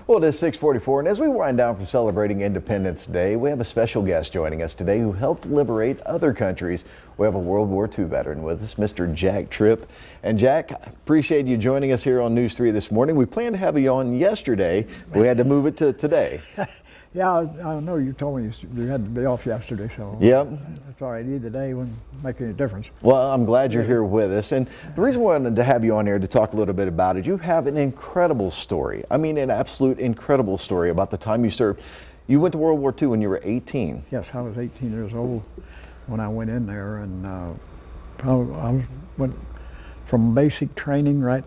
Well, it is 6:44, and as we wind down from celebrating Independence Day, we have a special guest joining us today who helped liberate other countries. We have a World War II veteran with us, Mr. Jack Tripp. And Jack, I appreciate you joining us here on News 3 this morning. We planned to have you on yesterday, but we had to move it to today. Yeah, I know you told me you had to be off yesterday, so Yep. That's all right. Either day wouldn't make any difference. Well, I'm glad you're here with us. And the reason we wanted to have you on here to talk a little bit about it, you have an incredible story. I mean, an absolute incredible story about the time you served. You went to World War II when you were 18. Yes, I was 18 years old when I went in there, and I went from basic training right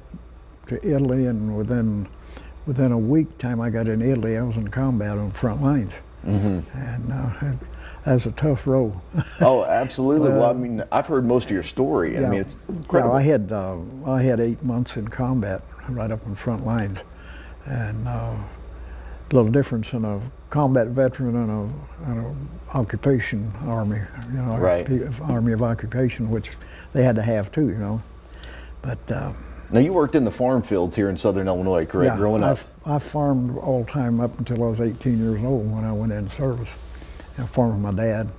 to Italy, and within a week time I got in Italy, I was in combat on the front lines. And that's a tough role. Oh, absolutely. Well, I mean, I've heard most of your story. Yeah. I mean, it's incredible. Well, I had 8 months in combat right up on the front lines, and a little difference in a combat veteran and a occupation army, you know, Right. army of occupation, which they had to have too, you know. But Now, you worked in the farm fields here in Southern Illinois, correct, yeah, growing up? I farmed all the time up until I was 18 years old when I went in service. I farmed with my dad,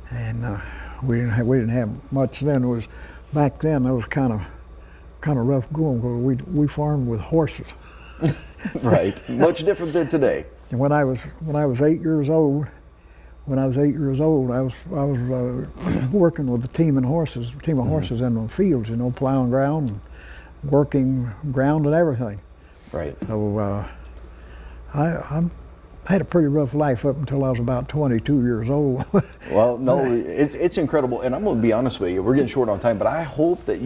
and we didn't have much then. It was back then. It was kind of rough going because we farmed with horses. Right, much different than today. And when I was 8 years old, I was working with a team of horses in the fields, you know, plowing ground, and working ground and everything. Right. So I had a pretty rough life up until I was about 22 years old. Well, no, it's incredible, and I'm going to be honest with you. We're getting short on time, but I hope that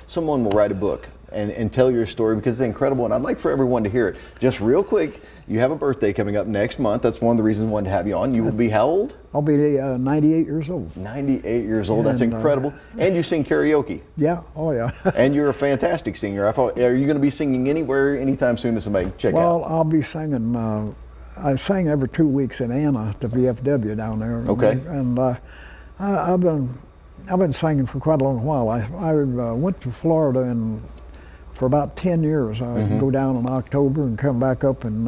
someone will write a book and tell your story because it's incredible, and I'd like for everyone to hear it. Just real quick, you have a birthday coming up next month. That's one of the reasons I wanted to have you on. You will be how old? I'll be 98 years old. 98 years old. That's incredible. And you sing karaoke. Yeah. Oh, yeah. And you're a fantastic singer. Are you going to be singing anywhere anytime soon that somebody can check out? Well, I'll be singing. I sing every 2 weeks in Anna at the VFW down there. Okay. And I've been singing for quite a long while. I went to Florida for about 10 years. I go down in October and come back up in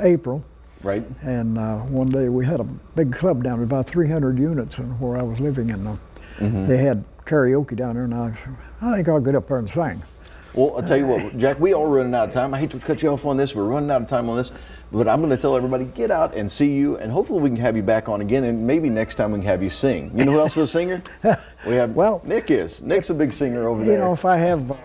April. Right. And one day we had a big club down there, about 300 units, and where I was living, and they had karaoke down there, and I think I'll get up there and sing. Well, I'll tell you what, Jack, we are running out of time. I hate to cut you off on this. We're running out of time on this. But I'm going to tell everybody, get out and see you, and hopefully we can have you back on again, and maybe next time we can have you sing. You know who else is a singer? We have, well, Nick is. Nick's a big singer over there. You know, if I have...